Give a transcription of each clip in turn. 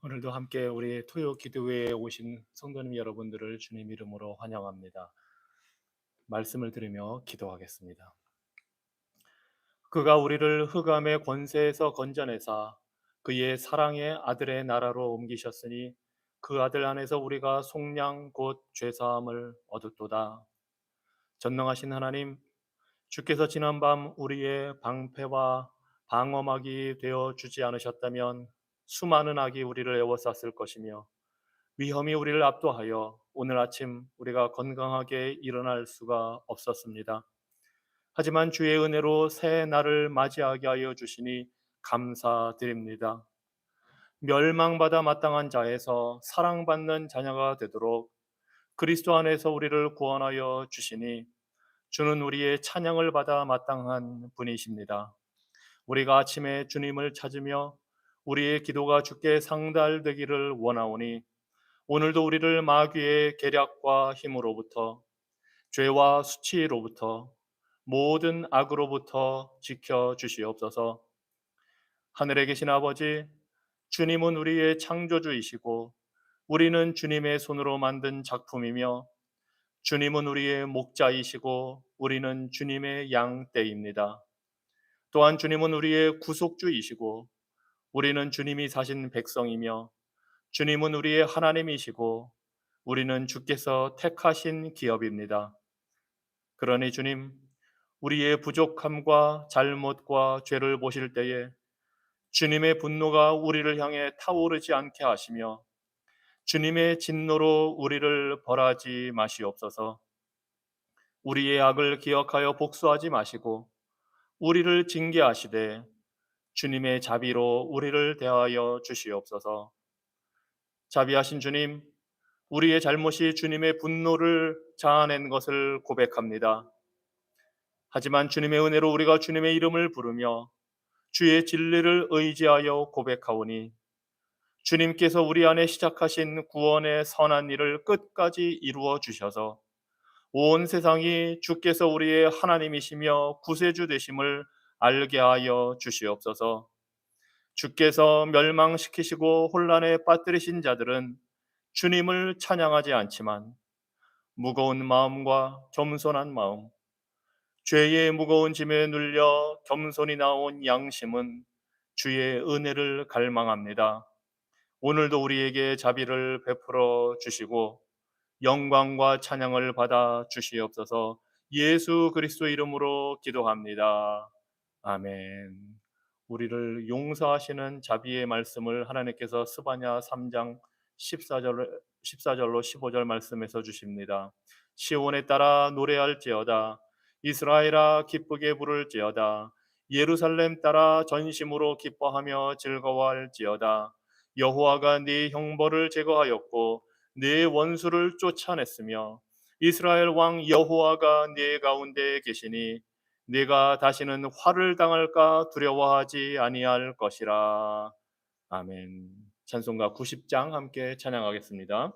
오늘도 함께 우리 토요 기도회에 오신 성도님 여러분들을 주님 이름으로 환영합니다. 말씀을 들으며 기도하겠습니다. 그가 우리를 흑암의 권세에서 건져내사 그의 사랑의 아들의 나라로 옮기셨으니 그 아들 안에서 우리가 속량 곧 죄사함을 얻었도다. 전능하신 하나님, 주께서 지난밤 우리의 방패와 방어막이 되어 주지 않으셨다면 수많은 악이 우리를 에워쌌을 것이며 위험이 우리를 압도하여 오늘 아침 우리가 건강하게 일어날 수가 없었습니다. 하지만 주의 은혜로 새 날을 맞이하게 하여 주시니 감사드립니다. 멸망받아 마땅한 자에서 사랑받는 자녀가 되도록 그리스도 안에서 우리를 구원하여 주시니 주는 우리의 찬양을 받아 마땅한 분이십니다. 우리가 아침에 주님을 찾으며 우리의 기도가 주께 상달되기를 원하오니 오늘도 우리를 마귀의 계략과 힘으로부터 죄와 수치로부터 모든 악으로부터 지켜 주시옵소서. 하늘에 계신 아버지, 주님은 우리의 창조주이시고 우리는 주님의 손으로 만든 작품이며 주님은 우리의 목자이시고 우리는 주님의 양떼입니다. 또한 주님은 우리의 구속주이시고 우리는 주님이 사신 백성이며 주님은 우리의 하나님이시고 우리는 주께서 택하신 기업입니다. 그러니 주님, 우리의 부족함과 잘못과 죄를 보실 때에 주님의 분노가 우리를 향해 타오르지 않게 하시며 주님의 진노로 우리를 벌하지 마시옵소서. 우리의 악을 기억하여 복수하지 마시고 우리를 징계하시되 주님의 자비로 우리를 대하여 주시옵소서. 자비하신 주님, 우리의 잘못이 주님의 분노를 자아낸 것을 고백합니다. 하지만 주님의 은혜로 우리가 주님의 이름을 부르며 주의 진리를 의지하여 고백하오니 주님께서 우리 안에 시작하신 구원의 선한 일을 끝까지 이루어 주셔서 온 세상이 주께서 우리의 하나님이시며 구세주 되심을 알게 하여 주시옵소서. 주께서 멸망시키시고 혼란에 빠뜨리신 자들은 주님을 찬양하지 않지만 무거운 마음과 겸손한 마음, 죄의 무거운 짐에 눌려 겸손히 나온 양심은 주의 은혜를 갈망합니다. 오늘도 우리에게 자비를 베풀어 주시고 영광과 찬양을 받아 주시옵소서. 예수 그리스도 이름으로 기도합니다. 아멘. 우리를 용서하시는 자비의 말씀을 하나님께서 스바냐 3장 14절로 15절 말씀에서 주십니다. 시온에 따라 노래할지어다. 이스라엘아 기쁘게 부를지어다. 예루살렘 따라 전심으로 기뻐하며 즐거워할지어다. 여호와가 네 형벌을 제거하였고 네 원수를 쫓아냈으며 이스라엘 왕 여호와가 네 가운데 계시니 네가 다시는 화를 당할까 두려워하지 아니할 것이라. 아멘. 찬송가 90장 함께 찬양하겠습니다.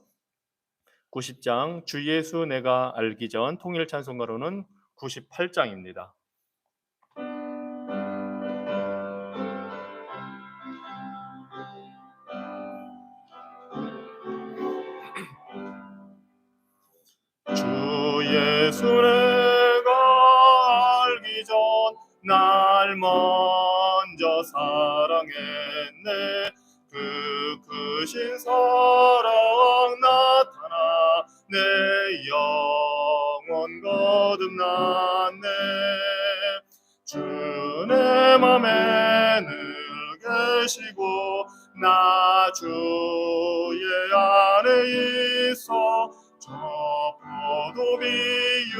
90장 주 예수 내가 알기 전 통일 찬송가로는 98장입니다. 주 예수 내가 알기 전 날 먼저 사랑했네. 그 크신 사랑 나타나 내 영혼 거듭났네. 주 내 맘에 늘 계시고 나 주의 안에 있어 저 포도비유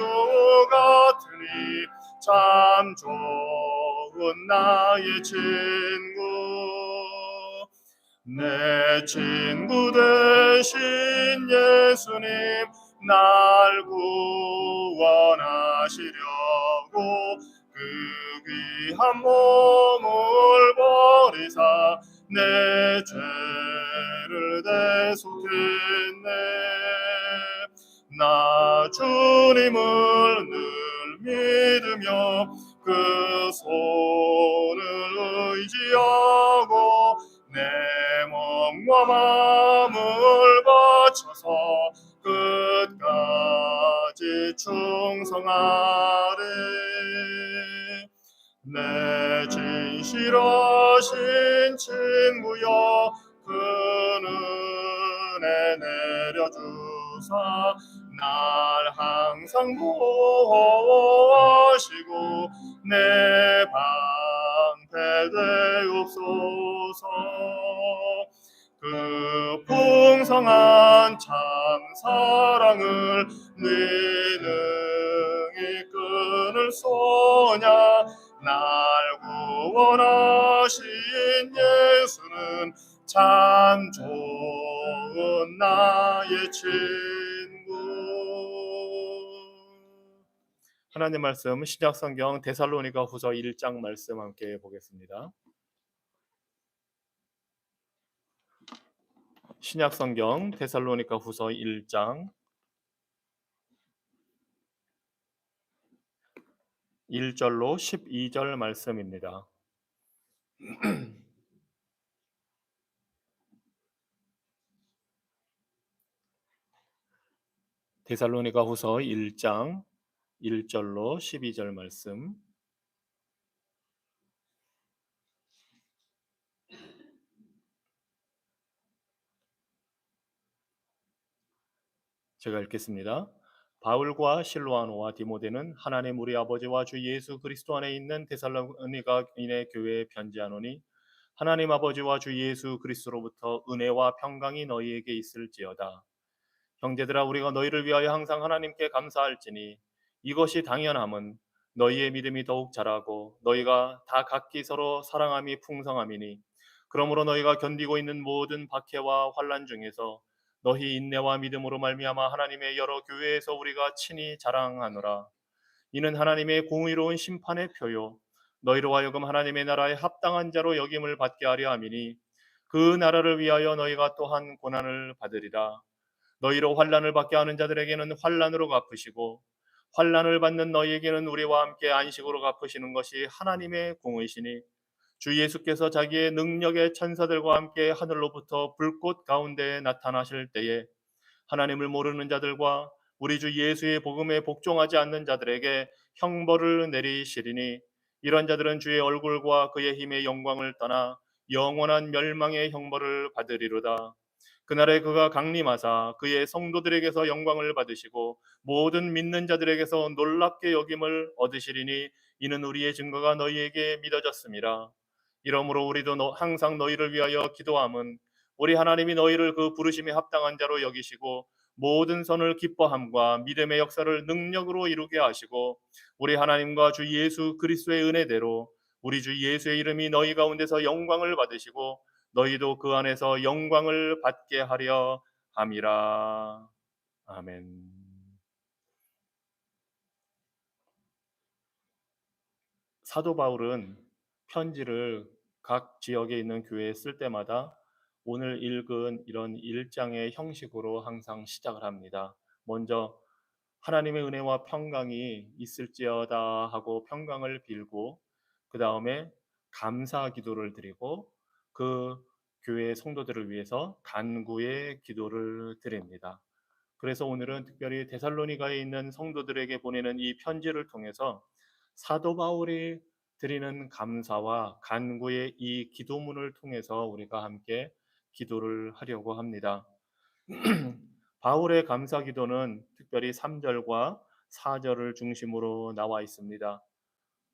같으니 참 좋은 나의 친구. 내 친구 되신 예수님 날 구원하시려고 그 귀한 몸을 버리사 내 죄를 대속했네. 나 주님을 늘 믿으며 그 손을 의지하고 내 몸과 영과 마음을 바쳐서 끝까지 충성하리. 내 진실하신 친구여, 그 은혜 내려주사 날 항상 보호하시고 내 방패 되옵소서. 그 풍성한 참 사랑을 네 능히 끊을 소냐. 날 구원하신 예수는 참 좋은 나의 친구. 하나님 말씀 신약성경 데살로니가 후서 1장 말씀 함께 보겠습니다. 신약성경 데살로니가 후서 1장 1절로 12절 말씀입니다. 데살로니가 후서 1장 1절로 12절 말씀. 제가 읽겠습니다. 바울과 실로아노와 디모데는 하나님 우리 아버지와 주 예수 그리스도 안에 있는 데살로니가인의 교회에 편지하노니, 하나님 아버지와 주 예수 그리스도로부터 은혜와 평강이 너희에게 있을지어다. 형제들아, 우리가 너희를 위하여 항상 하나님께 감사할지니 이것이 당연함은 너희의 믿음이 더욱 자라고 너희가 다 각기 서로 사랑함이 풍성함이니, 그러므로 너희가 견디고 있는 모든 박해와 환난 중에서 너희 인내와 믿음으로 말미암아 하나님의 여러 교회에서 우리가 친히 자랑하노라. 이는 하나님의 공의로운 심판의 표요 너희로 하여금 하나님의 나라에 합당한 자로 여김을 받게 하려 함이니, 그 나라를 위하여 너희가 또한 고난을 받으리라. 너희로 환난을 받게 하는 자들에게는 환난으로 갚으시고 환난을 받는 너희에게는 우리와 함께 안식으로 갚으시는 것이 하나님의 공의시니, 주 예수께서 자기의 능력의 천사들과 함께 하늘로부터 불꽃 가운데에 나타나실 때에 하나님을 모르는 자들과 우리 주 예수의 복음에 복종하지 않는 자들에게 형벌을 내리시리니, 이런 자들은 주의 얼굴과 그의 힘의 영광을 떠나 영원한 멸망의 형벌을 받으리로다. 그날에 그가 강림하사 그의 성도들에게서 영광을 받으시고 모든 믿는 자들에게서 놀랍게 여김을 얻으시리니, 이는 우리의 증거가 너희에게 믿어졌음이라. 이러므로 우리도 항상 너희를 위하여 기도함은 우리 하나님이 너희를 그 부르심에 합당한 자로 여기시고 모든 선을 기뻐함과 믿음의 역사를 능력으로 이루게 하시고, 우리 하나님과 주 예수 그리스도의 은혜대로 우리 주 예수의 이름이 너희 가운데서 영광을 받으시고 너희도 그 안에서 영광을 받게 하려 함이라. 아멘. 사도 바울은 편지를 각 지역에 있는 교회에 쓸 때마다 오늘 읽은 이런 1장의 형식으로 항상 시작을 합니다. 먼저 하나님의 은혜와 평강이 있을지어다 하고 평강을 빌고, 그 다음에 감사 기도를 드리고 그 교회의 성도들을 위해서 간구의 기도를 드립니다. 그래서 오늘은 특별히 데살로니가에 있는 성도들에게 보내는 이 편지를 통해서 사도 바울이 드리는 감사와 간구의 이 기도문을 통해서 우리가 함께 기도를 하려고 합니다. 바울의 감사 기도는 특별히 3절과 4절을 중심으로 나와 있습니다.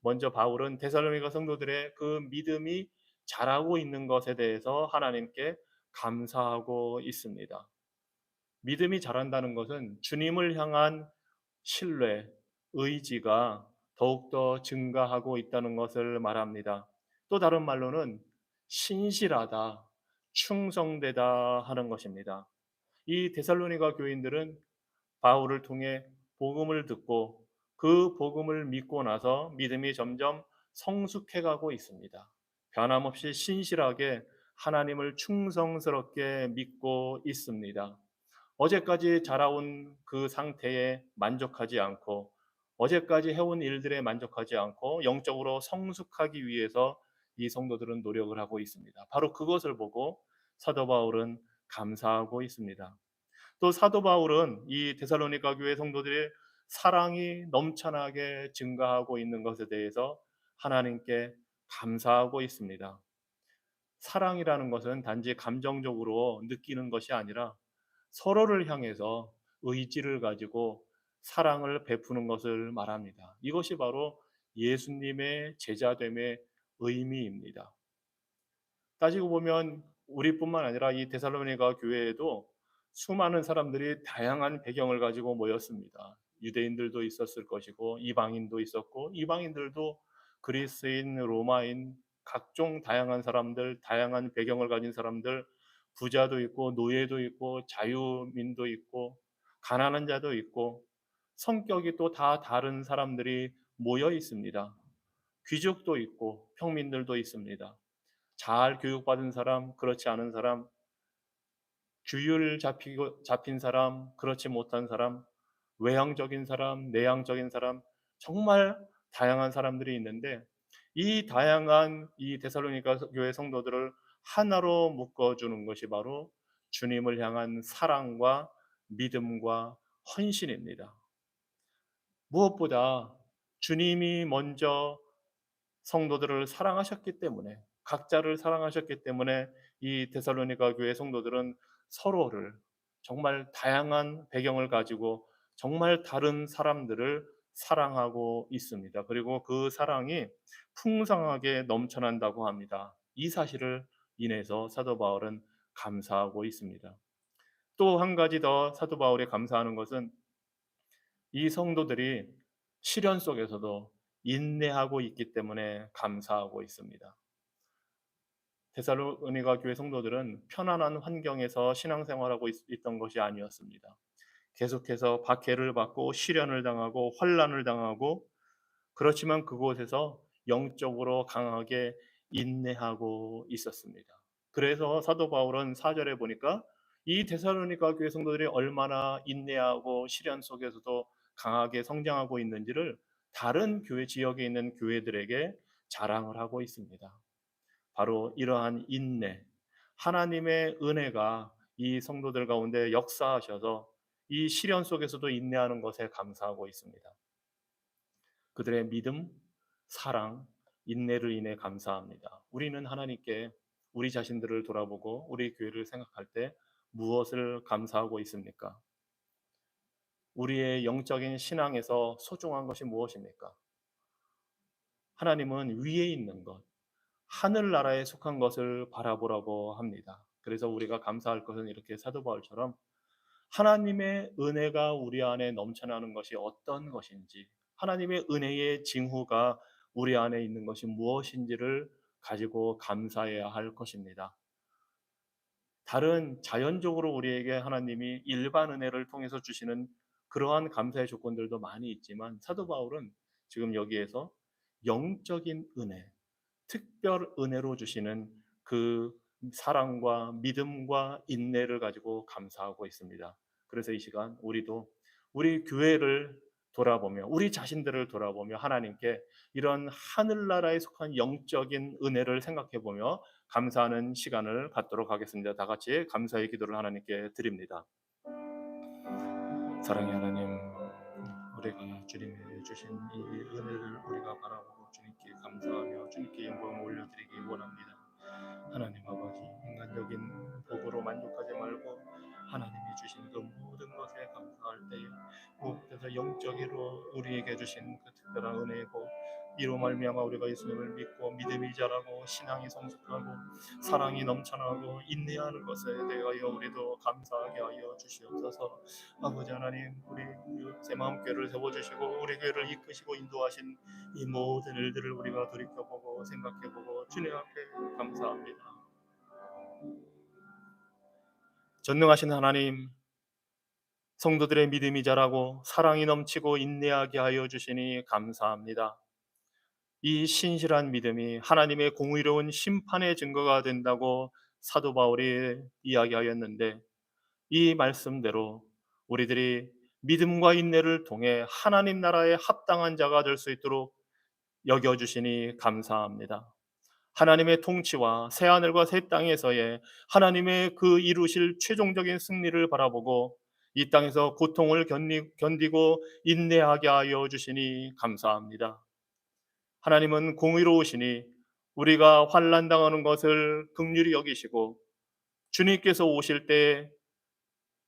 먼저 바울은 데살로니가 성도들의 그 믿음이 자라고 있는 것에 대해서 하나님께 감사하고 있습니다. 믿음이 자란다는 것은 주님을 향한 신뢰, 의지가 더욱더 증가하고 있다는 것을 말합니다. 또 다른 말로는 신실하다, 충성되다 하는 것입니다. 이 데살로니가 교인들은 바울을 통해 복음을 듣고 그 복음을 믿고 나서 믿음이 점점 성숙해가고 있습니다. 변함없이 신실하게 하나님을 충성스럽게 믿고 있습니다. 어제까지 자라온 그 상태에 만족하지 않고 어제까지 해온 일들에 만족하지 않고 영적으로 성숙하기 위해서 이 성도들은 노력을 하고 있습니다. 바로 그것을 보고 사도 바울은 감사하고 있습니다. 또 사도 바울은 이 데살로니가 교회 성도들의 사랑이 넘쳐나게 증가하고 있는 것에 대해서 하나님께 감사하고 있습니다. 사랑이라는 것은 단지 감정적으로 느끼는 것이 아니라 서로를 향해서 의지를 가지고 사랑을 베푸는 것을 말합니다. 이것이 바로 예수님의 제자됨의 의미입니다. 따지고 보면 우리뿐만 아니라 이 데살로니가 교회에도 수많은 사람들이 다양한 배경을 가지고 모였습니다. 유대인들도 있었을 것이고 이방인도 있었고, 이방인들도 그리스인, 로마인, 각종 다양한 사람들, 다양한 배경을 가진 사람들, 부자도 있고 노예도 있고 자유민도 있고 가난한 자도 있고, 성격이 또 다 다른 사람들이 모여 있습니다. 귀족도 있고 평민들도 있습니다. 잘 교육받은 사람, 그렇지 않은 사람, 잡힌 사람, 그렇지 못한 사람, 외향적인 사람, 내향적인 사람, 정말 다양한 사람들이 있는데, 이 다양한 이 데살로니가 교회 성도들을 하나로 묶어주는 것이 바로 주님을 향한 사랑과 믿음과 헌신입니다. 무엇보다 주님이 먼저 성도들을 사랑하셨기 때문에, 각자를 사랑하셨기 때문에 이 데살로니가 교회 성도들은 서로를, 정말 다양한 배경을 가지고 정말 다른 사람들을 사랑하고 있습니다. 그리고 그 사랑이 풍성하게 넘쳐난다고 합니다. 이 사실을 인해서 사도 바울은 감사하고 있습니다. 또 한 가지 더 사도 바울이 감사하는 것은 이 성도들이 시련 속에서도 인내하고 있기 때문에 감사하고 있습니다. 데살로니가 교회 성도들은 편안한 환경에서 신앙생활하고 있던 것이 아니었습니다. 계속해서 박해를 받고 시련을 당하고 환난을 당하고, 그렇지만 그곳에서 영적으로 강하게 인내하고 있었습니다. 그래서 사도 바울은 4절에 보니까 이 데살로니가 교회 성도들이 얼마나 인내하고 시련 속에서도 강하게 성장하고 있는지를 다른 교회 지역에 있는 교회들에게 자랑을 하고 있습니다. 바로 이러한 인내, 하나님의 은혜가 이 성도들 가운데 역사하셔서 이 시련 속에서도 인내하는 것에 감사하고 있습니다. 그들의 믿음, 사랑, 인내를 인해 감사합니다. 우리는 하나님께 우리 자신들을 돌아보고 우리 교회를 생각할 때 무엇을 감사하고 있습니까? 우리의 영적인 신앙에서 소중한 것이 무엇입니까? 하나님은 위에 있는 것, 하늘나라에 속한 것을 바라보라고 합니다. 그래서 우리가 감사할 것은 이렇게 사도 바울처럼 하나님의 은혜가 우리 안에 넘쳐나는 것이 어떤 것인지, 하나님의 은혜의 징후가 우리 안에 있는 것이 무엇인지를 가지고 감사해야 할 것입니다. 다른 자연적으로 우리에게 하나님이 일반 은혜를 통해서 주시는 그러한 감사의 조건들도 많이 있지만, 사도 바울은 지금 여기에서 영적인 은혜, 특별 은혜로 주시는 그 사랑과 믿음과 인내를 가지고 감사하고 있습니다. 그래서 이 시간 우리도 우리 교회를 돌아보며 우리 자신들을 돌아보며 하나님께 이런 하늘나라에 속한 영적인 은혜를 생각해 보며 감사하는 시간을 갖도록 하겠습니다. 다 같이 감사의 기도를 하나님께 드립니다. 사랑의 하나님, 우리가 주님이 주신 이 은혜를 우리가 바라보고 주님께 감사하며 주님께 영광을 올려드리기 원합니다. 하나님 아버지, 인간적인 복으로 만족하지 말고 하나님이 주신 그 모든 것에 감사할 때에 무엇보다 영적으로 우리에게 주신 그 특별한 은혜고, 이로 말미암아 우리가 예수님을 믿고 믿음이 자라고 신앙이 성숙하고 사랑이 넘쳐나고 인내하는 것에 대하여 우리도 감사하게 하여 주시옵소서. 아버지 하나님, 우리 새마음교회를 세워주시고 우리 교회를 이끄시고 인도하신 이 모든 일들을 우리가 돌이켜보고 생각해보고 주님 앞에 감사합니다. 전능하신 하나님, 성도들의 믿음이 자라고 사랑이 넘치고 인내하게 하여 주시니 감사합니다. 이 신실한 믿음이 하나님의 공의로운 심판의 증거가 된다고 사도 바울이 이야기하였는데, 이 말씀대로 우리들이 믿음과 인내를 통해 하나님 나라에 합당한 자가 될 수 있도록 여겨주시니 감사합니다. 하나님의 통치와 새하늘과 새 땅에서의 하나님의 그 이루실 최종적인 승리를 바라보고 이 땅에서 고통을 견디고 인내하게 하여 주시니 감사합니다. 하나님은 공의로우시니 우리가 환난 당하는 것을 긍휼히 여기시고 주님께서 오실 때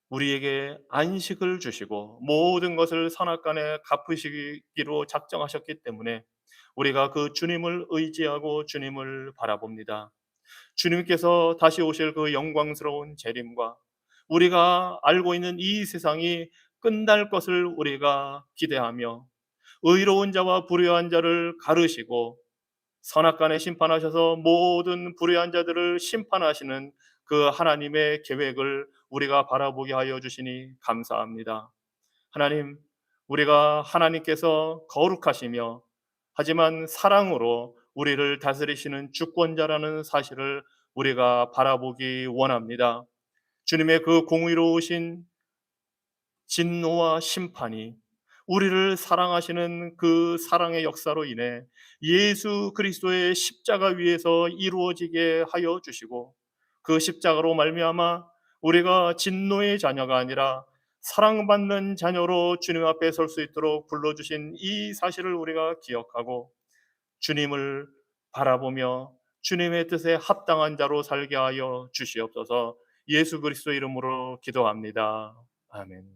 우리에게 안식을 주시고 모든 것을 선악간에 갚으시기로 작정하셨기 때문에 우리가 그 주님을 의지하고 주님을 바라봅니다. 주님께서 다시 오실 그 영광스러운 재림과 우리가 알고 있는 이 세상이 끝날 것을 우리가 기대하며 의로운 자와 불의한 자를 가르시고 선악간에 심판하셔서 모든 불의한 자들을 심판하시는 그 하나님의 계획을 우리가 바라보게 하여 주시니 감사합니다. 하나님, 우리가 하나님께서 거룩하시며 하지만 사랑으로 우리를 다스리시는 주권자라는 사실을 우리가 바라보기 원합니다. 주님의 그 공의로우신 진노와 심판이 우리를 사랑하시는 그 사랑의 역사로 인해 예수 그리스도의 십자가 위에서 이루어지게 하여 주시고 그 십자가로 말미암아 우리가 진노의 자녀가 아니라 사랑받는 자녀로 주님 앞에 설 수 있도록 불러주신 이 사실을 우리가 기억하고 주님을 바라보며 주님의 뜻에 합당한 자로 살게 하여 주시옵소서. 예수 그리스도 이름으로 기도합니다. 아멘.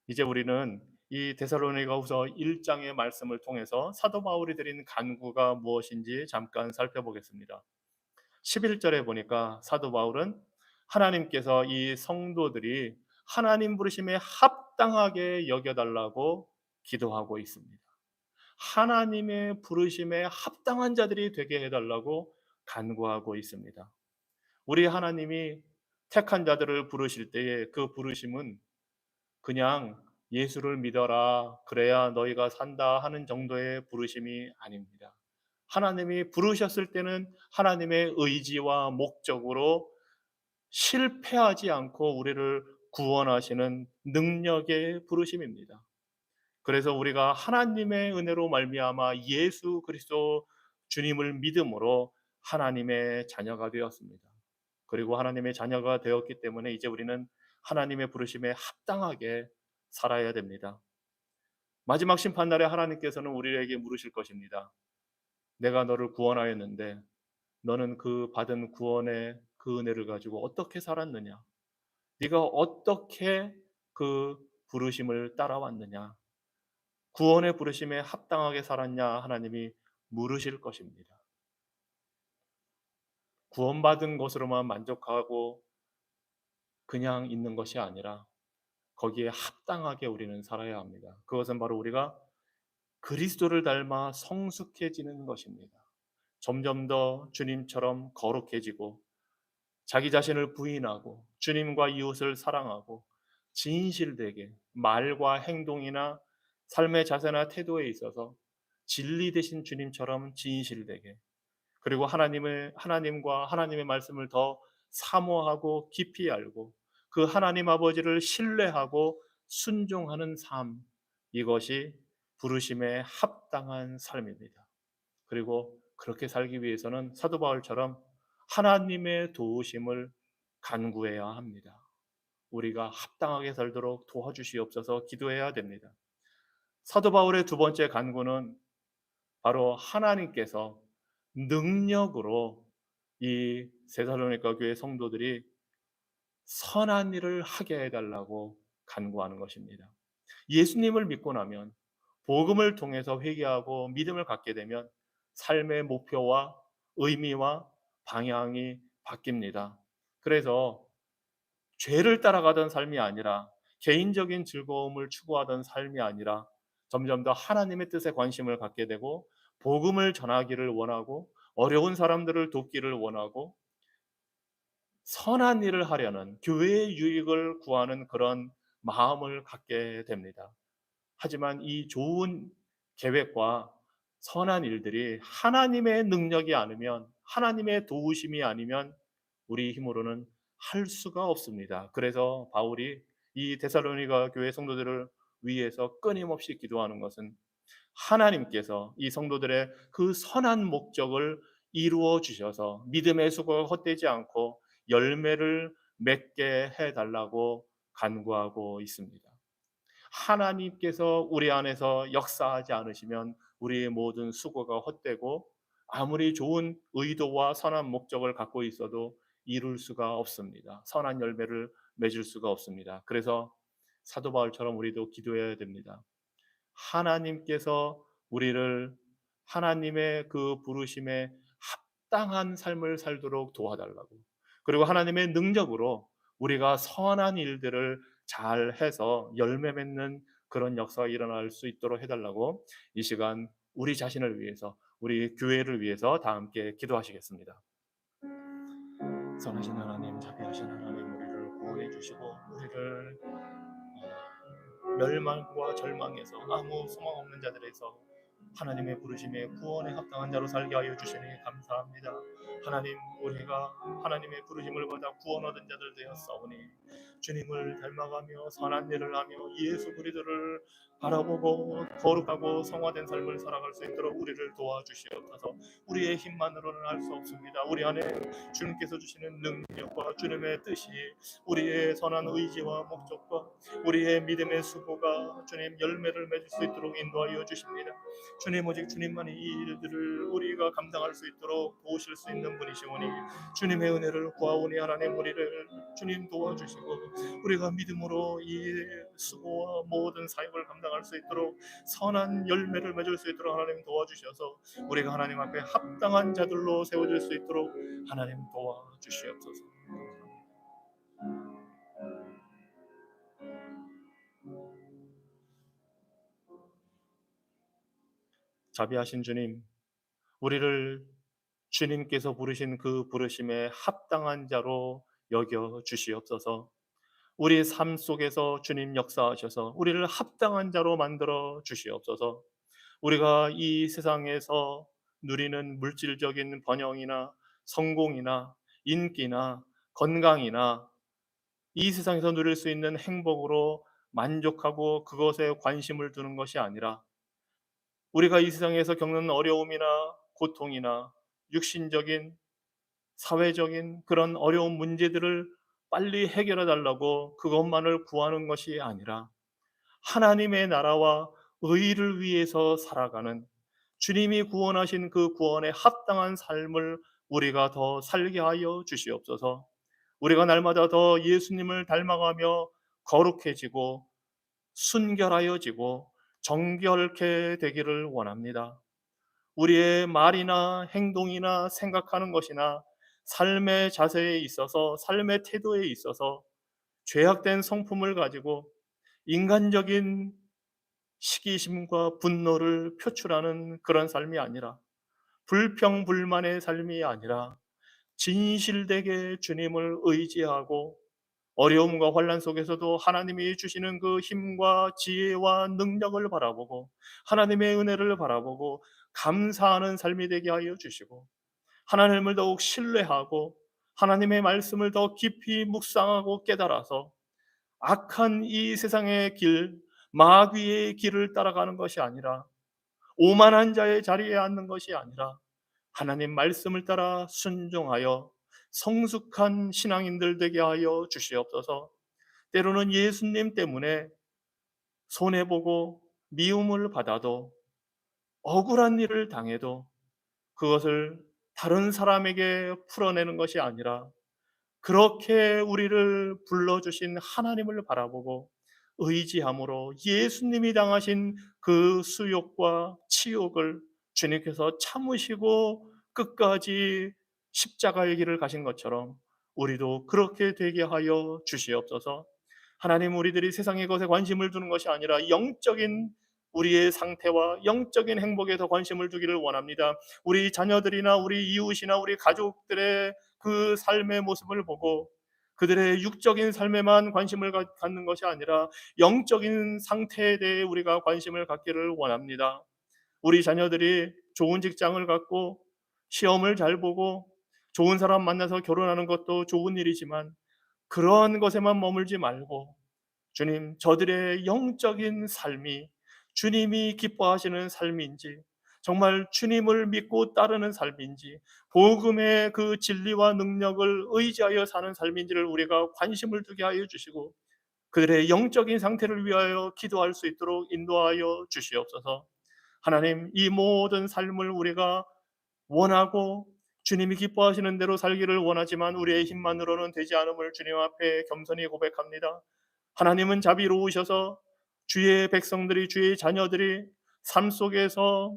이제 우리는 이 데살로니가후서 1장의 말씀을 통해서 사도 바울이 드린 간구가 무엇인지 잠깐 살펴보겠습니다. 11절에 보니까 사도 바울은 하나님께서 이 성도들이 하나님 부르심에 합당하게 여겨달라고 기도하고 있습니다. 하나님의 부르심에 합당한 자들이 되게 해달라고 간구하고 있습니다. 우리 하나님이 택한 자들을 부르실 때에 그 부르심은 그냥 예수를 믿어라 그래야 너희가 산다 하는 정도의 부르심이 아닙니다. 하나님이 부르셨을 때는 하나님의 의지와 목적으로 실패하지 않고 우리를 구원하시는 능력의 부르심입니다. 그래서 우리가 하나님의 은혜로 말미암아 예수 그리스도 주님을 믿음으로 하나님의 자녀가 되었습니다. 그리고 하나님의 자녀가 되었기 때문에 이제 우리는 하나님의 부르심에 합당하게 살아야 됩니다. 마지막 심판날에 하나님께서는 우리에게 물으실 것입니다. 내가 너를 구원하였는데 너는 그 받은 구원의 그 은혜를 가지고 어떻게 살았느냐? 네가 어떻게 그 부르심을 따라왔느냐? 구원의 부르심에 합당하게 살았냐? 하나님이 물으실 것입니다. 구원받은 것으로만 만족하고 그냥 있는 것이 아니라 거기에 합당하게 우리는 살아야 합니다. 그것은 바로 우리가 그리스도를 닮아 성숙해지는 것입니다. 점점 더 주님처럼 거룩해지고 자기 자신을 부인하고 주님과 이웃을 사랑하고 진실되게 말과 행동이나 삶의 자세나 태도에 있어서 진리 되신 주님처럼 진실되게 그리고 하나님과 하나님의 말씀을 더 사모하고 깊이 알고 그 하나님 아버지를 신뢰하고 순종하는 삶 이것이 부르심에 합당한 삶입니다. 그리고 그렇게 살기 위해서는 사도 바울처럼 하나님의 도우심을 간구해야 합니다. 우리가 합당하게 살도록 도와주시옵소서 기도해야 됩니다. 사도 바울의 두 번째 간구는 바로 하나님께서 능력으로 이 데살로니가 교회 성도들이 선한 일을 하게 해달라고 간구하는 것입니다. 예수님을 믿고 나면 복음을 통해서 회개하고 믿음을 갖게 되면 삶의 목표와 의미와 방향이 바뀝니다. 그래서 죄를 따라가던 삶이 아니라 개인적인 즐거움을 추구하던 삶이 아니라 점점 더 하나님의 뜻에 관심을 갖게 되고 복음을 전하기를 원하고 어려운 사람들을 돕기를 원하고 선한 일을 하려는 교회의 유익을 구하는 그런 마음을 갖게 됩니다. 하지만 이 좋은 계획과 선한 일들이 하나님의 능력이 아니면 하나님의 도우심이 아니면 우리 힘으로는 할 수가 없습니다. 그래서 바울이 이 데살로니가 교회 성도들을 위해서 끊임없이 기도하는 것은 하나님께서 이 성도들의 그 선한 목적을 이루어 주셔서 믿음의 수고가 헛되지 않고 열매를 맺게 해달라고 간구하고 있습니다. 하나님께서 우리 안에서 역사하지 않으시면 우리의 모든 수고가 헛되고 아무리 좋은 의도와 선한 목적을 갖고 있어도 이룰 수가 없습니다. 선한 열매를 맺을 수가 없습니다. 그래서 사도 바울처럼 우리도 기도해야 됩니다. 하나님께서 우리를 하나님의 그 부르심에 합당한 삶을 살도록 도와달라고, 그리고 하나님의 능력으로 우리가 선한 일들을 잘 해서 열매 맺는 그런 역사가 일어날 수 있도록 해달라고 이 시간 우리 자신을 위해서, 우리 교회를 위해서 다 함께 기도하시겠습니다. 선하신 하나님, 자비하신 하나님, 우리를 구원해 주시고 우리를 멸망과 절망에서 아무 소망 없는 자들에서 하나님의 부르심에 구원에 합당한 자로 살게 하여 주시니 감사합니다. 하나님, 우리가 하나님의 부르심을 받아 구원 얻은 자들 되었사오니 주님을 닮아가며 선한 일을 하며 예수 그리스도를 바라보고 거룩하고 성화된 삶을 살아갈 수 있도록 우리를 도와주시옵소서. 우리의 힘만으로는 할 수 없습니다. 우리 안에 주님께서 주시는 능력과 주님의 뜻이, 우리의 선한 의지와 목적과 우리의 믿음의 수고가 주님 열매를 맺을 수 있도록 인도하여 주십니다. 주님, 오직 주님만이 이 일들을 우리가 감당할 수 있도록 도우실 수 있는 분이시오니 주님의 은혜를 구하오니 하나님, 우리를 주님 도와주시고 우리가 믿음으로 이 수고와 모든 사역을 감당할 수 있도록 선한 열매를 맺을 수 있도록 하나님 도와주셔서 우리가 하나님 앞에 합당한 자들로 세워질 수 있도록 하나님 도와주시옵소서. 자비하신 주님, 우리를 주님께서 부르신 그 부르심에 합당한 자로 여겨 주시옵소서. 우리의 삶 속에서 주님 역사하셔서 우리를 합당한 자로 만들어 주시옵소서. 우리가 이 세상에서 누리는 물질적인 번영이나 성공이나 인기나 건강이나 이 세상에서 누릴 수 있는 행복으로 만족하고 그것에 관심을 두는 것이 아니라 우리가 이 세상에서 겪는 어려움이나 고통이나 육신적인 사회적인 그런 어려운 문제들을 빨리 해결해 달라고 그것만을 구하는 것이 아니라 하나님의 나라와 의를 위해서 살아가는 주님이 구원하신 그 구원에 합당한 삶을 우리가 더 살게 하여 주시옵소서. 우리가 날마다 더 예수님을 닮아가며 거룩해지고 순결하여지고 정결케 되기를 원합니다. 우리의 말이나 행동이나 생각하는 것이나 삶의 자세에 있어서, 삶의 태도에 있어서 죄악된 성품을 가지고 인간적인 시기심과 분노를 표출하는 그런 삶이 아니라, 불평불만의 삶이 아니라 진실되게 주님을 의지하고 어려움과 환난 속에서도 하나님이 주시는 그 힘과 지혜와 능력을 바라보고 하나님의 은혜를 바라보고 감사하는 삶이 되게 하여 주시고, 하나님을 더욱 신뢰하고 하나님의 말씀을 더 깊이 묵상하고 깨달아서 악한 이 세상의 길, 마귀의 길을 따라가는 것이 아니라, 오만한 자의 자리에 앉는 것이 아니라 하나님 말씀을 따라 순종하여 성숙한 신앙인들 되게 하여 주시옵소서. 때로는 예수님 때문에 손해보고 미움을 받아도, 억울한 일을 당해도 그것을 다른 사람에게 풀어내는 것이 아니라 그렇게 우리를 불러주신 하나님을 바라보고 의지함으로 예수님이 당하신 그 수욕과 치욕을 주님께서 참으시고 끝까지 십자가의 길을 가신 것처럼 우리도 그렇게 되게 하여 주시옵소서. 하나님, 우리들이 세상의 것에 관심을 두는 것이 아니라 영적인 우리의 상태와 영적인 행복에 더 관심을 두기를 원합니다. 우리 자녀들이나 우리 이웃이나 우리 가족들의 그 삶의 모습을 보고 그들의 육적인 삶에만 관심을 갖는 것이 아니라 영적인 상태에 대해 우리가 관심을 갖기를 원합니다. 우리 자녀들이 좋은 직장을 갖고 시험을 잘 보고 좋은 사람 만나서 결혼하는 것도 좋은 일이지만 그러한 것에만 머물지 말고 주님, 저들의 영적인 삶이 주님이 기뻐하시는 삶인지, 정말 주님을 믿고 따르는 삶인지, 복음의 그 진리와 능력을 의지하여 사는 삶인지를 우리가 관심을 두게 하여 주시고, 그들의 영적인 상태를 위하여 기도할 수 있도록 인도하여 주시옵소서. 하나님, 이 모든 삶을 우리가 원하고 주님이 기뻐하시는 대로 살기를 원하지만 우리의 힘만으로는 되지 않음을 주님 앞에 겸손히 고백합니다. 하나님은 자비로우셔서 주의 백성들이, 주의 자녀들이 삶 속에서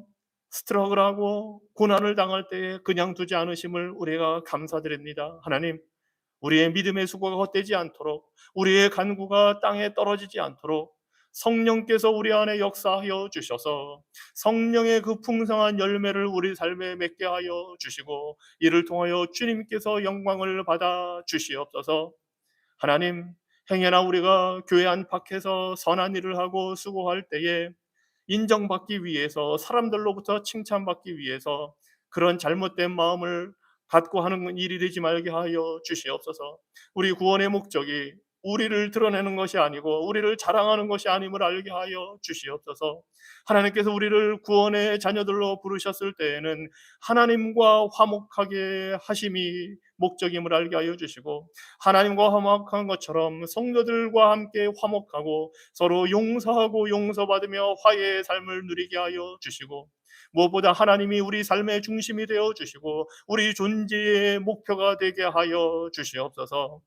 스트러글하고 고난을 당할 때에 그냥 두지 않으심을 우리가 감사드립니다. 하나님, 우리의 믿음의 수고가 헛되지 않도록, 우리의 간구가 땅에 떨어지지 않도록 성령께서 우리 안에 역사하여 주셔서 성령의 그 풍성한 열매를 우리 삶에 맺게 하여 주시고, 이를 통하여 주님께서 영광을 받아 주시옵소서. 하나님, 행여나 우리가 교회 안팎에서 선한 일을 하고 수고할 때에 인정받기 위해서, 사람들로부터 칭찬받기 위해서 그런 잘못된 마음을 갖고 하는 일이 되지 말게 하여 주시옵소서. 우리 구원의 목적이 우리를 드러내는 것이 아니고 우리를 자랑하는 것이 아님을 알게 하여 주시옵소서. 하나님께서 우리를 구원의 자녀들로 부르셨을 때에는 하나님과 화목하게 하심이 목적임을 알게 하여 주시고, 하나님과 화목한 것처럼 성도들과 함께 화목하고 서로 용서하고 용서받으며 화해의 삶을 누리게 하여 주시고, 무엇보다 하나님이 우리 삶의 중심이 되어 주시고 우리 존재의 목표가 되게 하여 주시옵소서.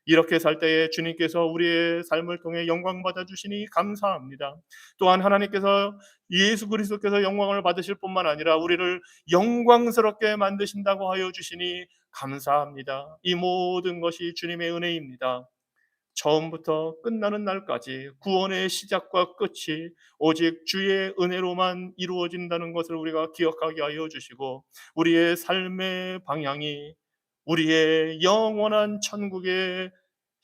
이렇게 살 때에 주님께서 우리의 삶을 통해 영광 받아 주시니 감사합니다. 또한 하나님께서, 예수 그리스도께서 영광을 받으실 뿐만 아니라 우리를 영광스럽게 만드신다고 하여 주시니 감사합니다. 이 모든 것이 주님의 은혜입니다. 처음부터 끝나는 날까지 구원의 시작과 끝이 오직 주의 은혜로만 이루어진다는 것을 우리가 기억하게 하여 주시고, 우리의 삶의 방향이 우리의 영원한 천국에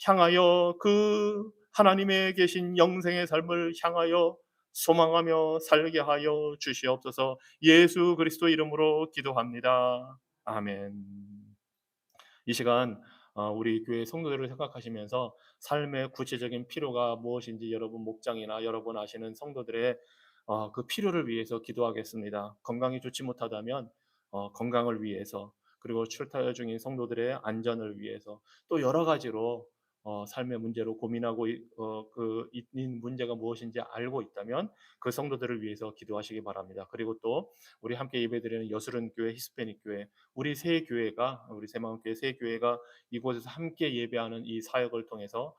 향하여, 그 하나님의 계신 영생의 삶을 향하여 소망하며 살게 하여 주시옵소서. 예수 그리스도 이름으로 기도합니다. 아멘. 이 시간 우리 교회 성도들을 생각하시면서 삶의 구체적인 필요가 무엇인지 여러분 목장이나 여러분 아시는 성도들의 그 필요를 위해서 기도하겠습니다. 건강이 좋지 못하다면 건강을 위해서, 그리고 출타 중인 성도들의 안전을 위해서, 또 여러 가지로 삶의 문제로 고민하고 있는 문제가 무엇인지 알고 있다면 그 성도들을 위해서 기도하시기 바랍니다. 그리고 또 우리 함께 예배드리는 여수른 교회, 히스패닉 교회, 우리 새 교회가, 우리 새마음교회 새 교회가 이곳에서 함께 예배하는 이 사역을 통해서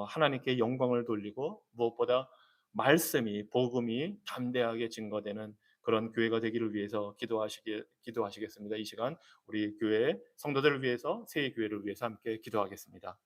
하나님께 영광을 돌리고, 무엇보다 말씀이, 복음이 담대하게 증거되는 그런 교회가 되기를 위해서 기도하시겠습니다. 이 시간 우리 교회 성도들을 위해서, 새 교회를 위해서 함께 기도하겠습니다.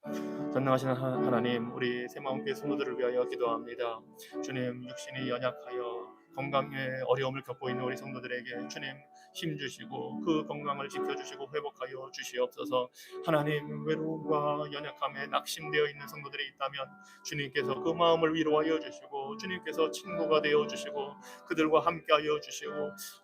전능하신 하나님, 우리 새마음교회 성도들을 위하여 기도합니다. 주님, 육신이 연약하여 건강에 어려움을 겪고 있는 우리 성도들에게 주님 힘 주시고 그 건강을 지켜주시고 회복하여 주시옵소서. 하나님, 외로움과 연약함에 낙심되어 있는 성도들이 있다면 주님께서 그 마음을 위로하여 주시고, 주님께서 친구가 되어 주시고 그들과 함께하여 주시고,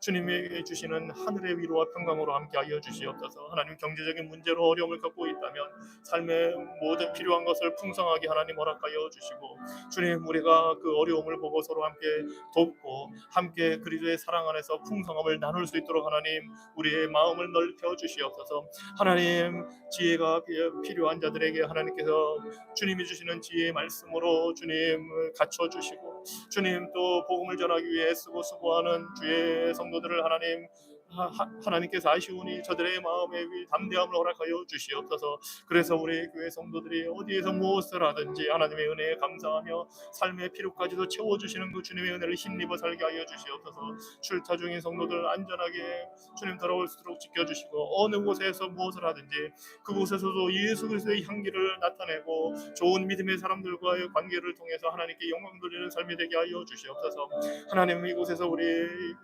주님에게 주시는 하늘의 위로와 평강으로 함께하여 주시옵소서. 하나님, 경제적인 문제로 어려움을 겪고 있다면 삶의 모든 필요한 것을 풍성하게 하나님 허락하여 주시고, 주님, 우리가 그 어려움을 보고 서로 함께 돕고 함께 그리스도의 사랑 안에서 풍성함을 나눌 수 있도록 하나님 우리의 마음을 넓혀 주시옵소서. 하나님, 지혜가 필요한 자들에게 하나님께서 주님이 주시는 지혜의 말씀으로 주님을 갖춰 주시고, 주님 또 복음을 전하기 위해 쓰고 수고하는 주의 성도들을 하나님께서 아시오니 저들의 마음에 담대함을 허락하여 주시옵소서. 그래서 우리 교회 성도들이 어디에서 무엇을 하든지 하나님의 은혜에 감사하며 삶의 필요까지도 채워주시는 그 주님의 은혜를 힘입어 살게 하여 주시옵소서. 출타 중인 성도들 안전하게 주님 돌아올 수 있도록 지켜주시고, 어느 곳에서 무엇을 하든지 그곳에서도 예수 그리스도의 향기를 나타내고 좋은 믿음의 사람들과의 관계를 통해서 하나님께 영광 돌리는 삶이 되게 하여 주시옵소서. 하나님, 이곳에서 우리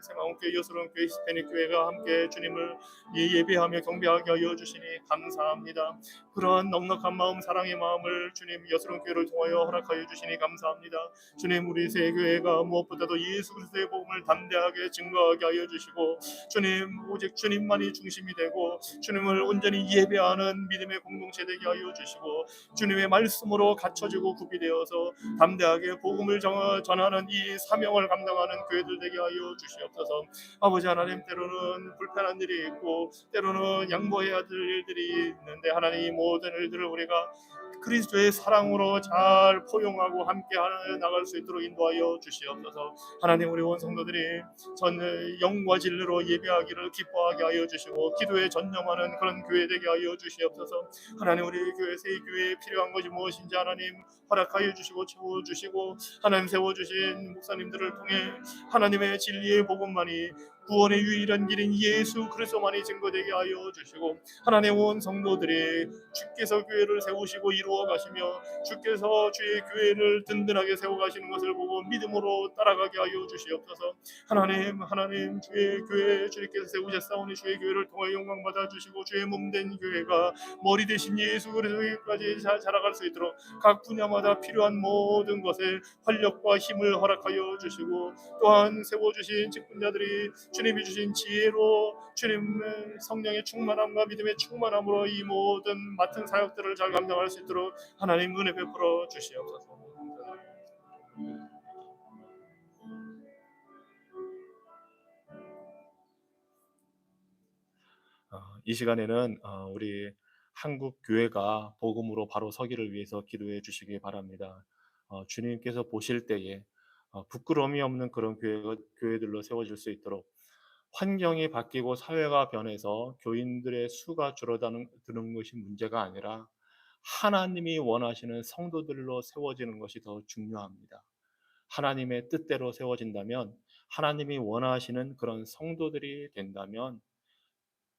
새마음교회, 여수론교회, 히스패닉 교회가 우리가 함께 주님을 예배하며 경배하게 하여 주시니 감사합니다. 그러한 넉넉한 마음, 사랑의 마음을 주님 여스런 교회를 통하여 허락하여 주시니 감사합니다. 주님, 우리 새 교회가 무엇보다도 예수 그리스도의 복음을 담대하게 증거하게 하여 주시고, 주님 오직 주님만이 중심이 되고 주님을 온전히 예배하는 믿음의 공동체 되게 하여 주시고, 주님의 말씀으로 갖춰지고 구비되어서 담대하게 복음을 전하는 이 사명을 감당하는 교회들 되게 하여 주시옵소서. 아버지 하나님, 때로는 불편한 일이 있고 때로는 양보해야 될 일들이 있는데 하나님, 이 모든 일들을 우리가 그리스도의 사랑으로 잘 포용하고 함께 나갈 수 있도록 인도하여 주시옵소서. 하나님, 우리 온 성도들이 전 영과 진리로 예배하기를 기뻐하게 하여 주시고 기도에 전념하는 그런 교회 되게 하여 주시옵소서. 하나님, 우리 교회 새 교회에 필요한 것이 무엇인지 하나님 허락하여 주시고 채워주시고, 하나님 세워주신 목사님들을 통해 하나님의 진리의 복음만이 구원의 유일한 길인 예수 그리스도만이 증거되게 하여 주시고, 하나님의 온 성도들이 주께서 교회를 세우시고 이루어 가시며 주께서 주의 교회를 든든하게 세워 가시는 것을 보고 믿음으로 따라가게 하여 주시옵소서. 하나님 주의 교회 주님께서 세우셨사오니 주의 교회를 통해 영광 받아 주시고 주의 몸된 교회가 머리 대신 예수 그리스도까지 자라갈 수 있도록 각 분야마다 필요한 모든 것에 활력과 힘을 허락하여 주시고, 또한 세워주신 직분자들이 주님이 주신 지혜로 주님의 성령의 충만함과 믿음의 충만함으로 이 모든 맡은 사역들을 잘 감당할 수 있도록 하나님 은혜 베풀어 주시옵소서. 이 시간에는 우리 한국 교회가 복음으로 바로 서기를 위해서 기도해 주시기 바랍니다. 주님께서 보실 때에 부끄러움이 없는 그런 교회들로 세워질 수 있도록, 환경이 바뀌고 사회가 변해서 교인들의 수가 줄어드는 것이 문제가 아니라 하나님이 원하시는 성도들로 세워지는 것이 더 중요합니다. 하나님의 뜻대로 세워진다면, 하나님이 원하시는 그런 성도들이 된다면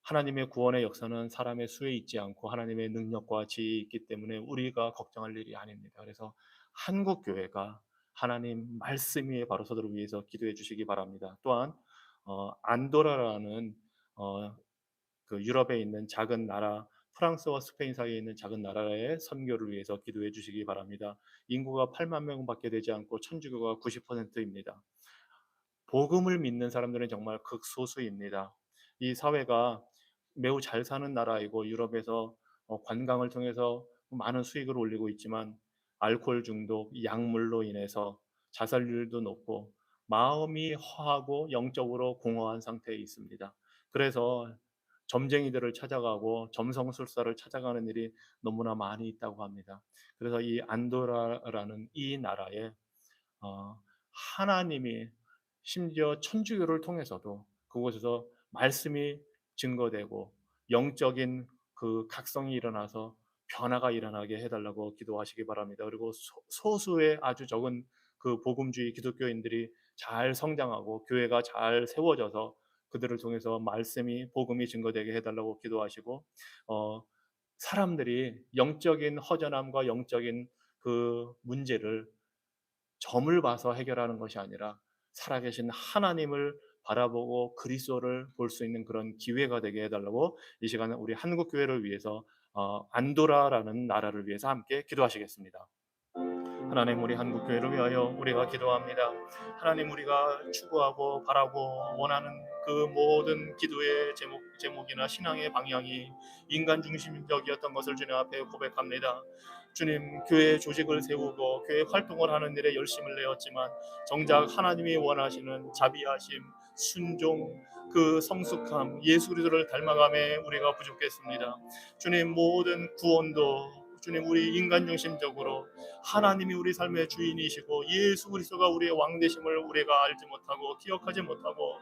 하나님의 구원의 역사는 사람의 수에 있지 않고 하나님의 능력과 지혜에 있기 때문에 우리가 걱정할 일이 아닙니다. 그래서 한국 교회가 하나님 말씀 위에 바로 서도록 위해서 기도해 주시기 바랍니다. 또한 안도라라는 그 유럽에 있는 작은 나라, 프랑스와 스페인 사이에 있는 작은 나라의 선교를 위해서 기도해 주시기 바랍니다. 인구가 8만 명밖에 되지 않고 천주교가 90%입니다. 복음을 믿는 사람들은 정말 극소수입니다. 이 사회가 매우 잘 사는 나라이고 유럽에서 관광을 통해서 많은 수익을 올리고 있지만 알코올 중독, 약물로 인해서 자살률도 높고 마음이 허하고 영적으로 공허한 상태에 있습니다. 그래서 점쟁이들을 찾아가고 점성술사를 찾아가는 일이 너무나 많이 있다고 합니다. 그래서 이 안도라라는 이 나라에 하나님이 심지어 천주교를 통해서도 그곳에서 말씀이 증거되고 영적인 그 각성이 일어나서 변화가 일어나게 해달라고 기도하시기 바랍니다. 그리고 소수의 아주 적은 그 복음주의 기독교인들이 잘 성장하고 교회가 잘 세워져서 그들을 통해서 말씀이 복음이 증거되게 해달라고 기도하시고, 사람들이 영적인 허전함과 영적인 그 문제를 점을 봐서 해결하는 것이 아니라 살아계신 하나님을 바라보고 그리스도를 볼 수 있는 그런 기회가 되게 해달라고 이 시간에 우리 한국 교회를 위해서 안도라라는 나라를 위해서 함께 기도하시겠습니다. 하나님, 우리 한국 교회를 위하여 우리가 기도합니다. 하나님, 우리가 추구하고 바라고 원하는 그 모든 기도의 제목이나 신앙의 방향이 인간 중심적이었던 것을 주님 앞에 고백합니다. 주님, 교회 조직을 세우고 교회 활동을 하는 일에 열심을 내었지만 정작 하나님이 원하시는 자비하심, 순종, 그 성숙함, 예수 그리스도를 닮아감에 우리가 부족했습니다. 주님, 모든 구원도 주님, 우리 인간 중심적으로 하나님이 우리 삶의 주인이시고 예수 그리스도가 우리의 왕 되심을 우리가 알지 못하고 기억하지 못하고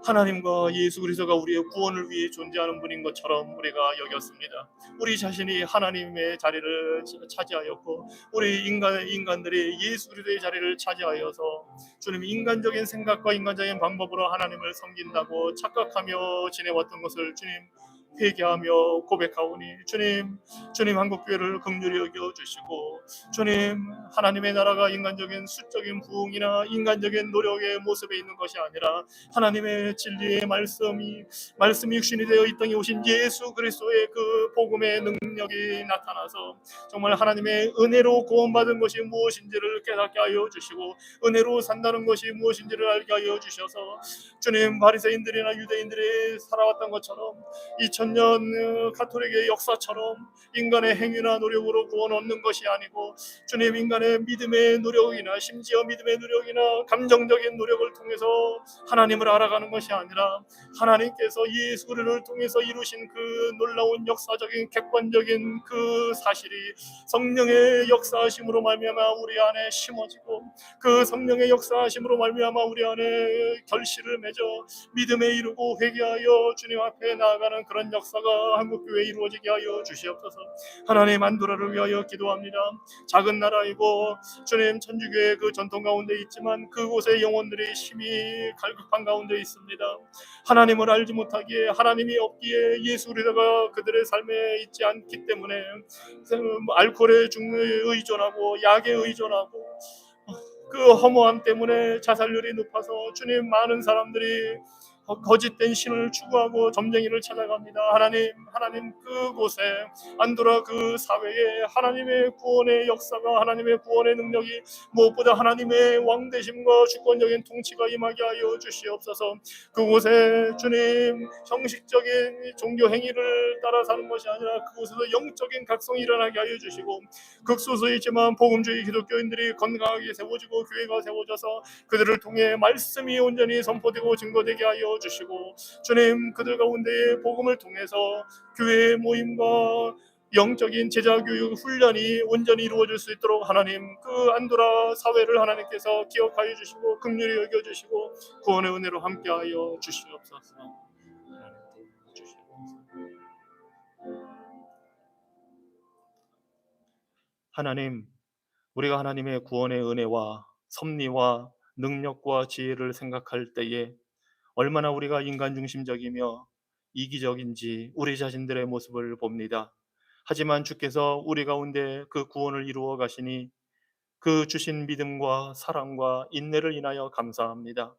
하나님과 예수 그리스도가 우리의 구원을 위해 존재하는 분인 것처럼 우리가 여겼습니다. 우리 자신이 하나님의 자리를 차지하였고 우리 인간들이 예수 그리스도의 자리를 차지하여서 주님, 인간적인 생각과 인간적인 방법으로 하나님을 섬긴다고 착각하며 지내왔던 것을 주님 회개하며 고백하오니 주님 한국교회를 긍휼히 여겨주시고 주님 하나님의 나라가 인간적인 수적인 부흥이나 인간적인 노력의 모습에 있는 것이 아니라 하나님의 진리의 말씀이 육신이 되어 이 땅에 오신 예수 그리스도의 그 복음의 능력이 나타나서 정말 하나님의 은혜로 구원받은 것이 무엇인지를 깨닫게 하여 주시고 은혜로 산다는 것이 무엇인지를 알게 하여 주셔서 주님 바리새인들이나 유대인들이 살아왔던 것처럼 2000년 가톨릭의 역사처럼 인간의 행위나 노력으로 구원 얻는 것이 아니고 주님 인간의 믿음의 노력이나 심지어 믿음의 노력이나 감정적인 노력을 통해서 하나님을 알아가는 것이 아니라 하나님께서 예수를 통해서 이루신 그 놀라운 역사적인 객관적인 그 사실이 성령의 역사하심으로 말미암아 우리 안에 심어지고 그 성령의 역사하심으로 말미암아 우리 안에 결실을 맺어 믿음에 이르고 회개하여 주님 앞에 나아가는 그런 역사가 한국교회에 이루어지게 하여 주시옵소서. 하나님 안도라를 위하여 기도합니다. 작은 나라이고 주님 천주교의 그 전통 가운데 있지만 그곳의 영혼들이 심히 갈급한 가운데 있습니다. 하나님을 알지 못하기에 하나님이 없기에 예수 그리스도가 그들의 삶에 있지 않기 때문에 알코올에 의존하고 약에 의존하고 그 허무함 때문에 자살률이 높아서 주님 많은 사람들이 거짓된 신을 추구하고 점쟁이를 찾아갑니다. 하나님 그곳에 안도라 그 사회에 하나님의 구원의 역사가 하나님의 구원의 능력이 무엇보다 하나님의 왕되심과 주권적인 통치가 임하게 하여 주시옵소서. 그곳에 주님 형식적인 종교 행위를 따라 사는 것이 아니라 그곳에서 영적인 각성이 일어나게 하여 주시고 극소수이지만 복음주의 기독교인들이 건강하게 세워지고 교회가 세워져서 그들을 통해 말씀이 온전히 선포되고 증거되게 하여 주시고 주님 그들 가운데 복음을 통해서 교회의 모임과 영적인 제자교육 훈련이 온전히 이루어질 수 있도록 하나님 그 안도라 사회를 하나님께서 기억하여 주시고 긍휼히 여겨주시고 구원의 은혜로 함께하여 주시옵소서. 하나님 우리가 하나님의 구원의 은혜와 섭리와 능력과 지혜를 생각할 때에 얼마나 우리가 인간 중심적이며 이기적인지 우리 자신들의 모습을 봅니다. 하지만 주께서 우리 가운데 그 구원을 이루어 가시니 그 주신 믿음과 사랑과 인내를 인하여 감사합니다.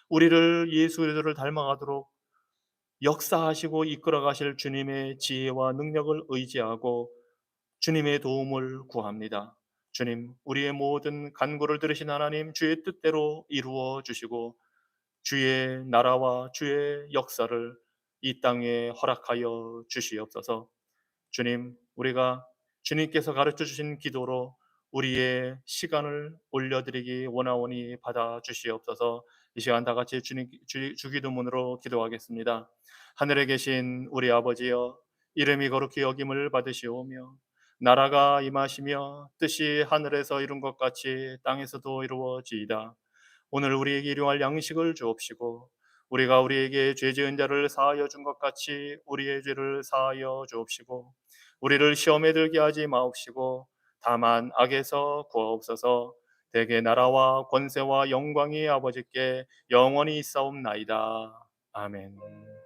우리를 예수 그리스도를 닮아가도록 역사하시고 이끌어 가실 주님의 지혜와 능력을 의지하고 주님의 도움을 구합니다. 주님, 우리의 모든 간구를 들으신 하나님 주의 뜻대로 이루어 주시고 주의 나라와 주의 역사를 이 땅에 허락하여 주시옵소서. 주님, 우리가 주님께서 가르쳐 주신 기도로 우리의 시간을 올려드리기 원하오니 받아 주시옵소서. 이 시간 다 같이 주기도문으로 기도하겠습니다. 하늘에 계신 우리 아버지여, 이름이 거룩히 여김을 받으시오며 나라가 임하시며 뜻이 하늘에서 이룬 것 같이 땅에서도 이루어지이다. 오늘 우리에게 일용할 양식을 주옵시고 우리가 우리에게 죄 지은 자를 사하여 준 것 같이 우리의 죄를 사하여 주옵시고 우리를 시험에 들게 하지 마옵시고 다만 악에서 구하옵소서. 대개 나라와 권세와 영광이 아버지께 영원히 있사옵나이다. 아멘.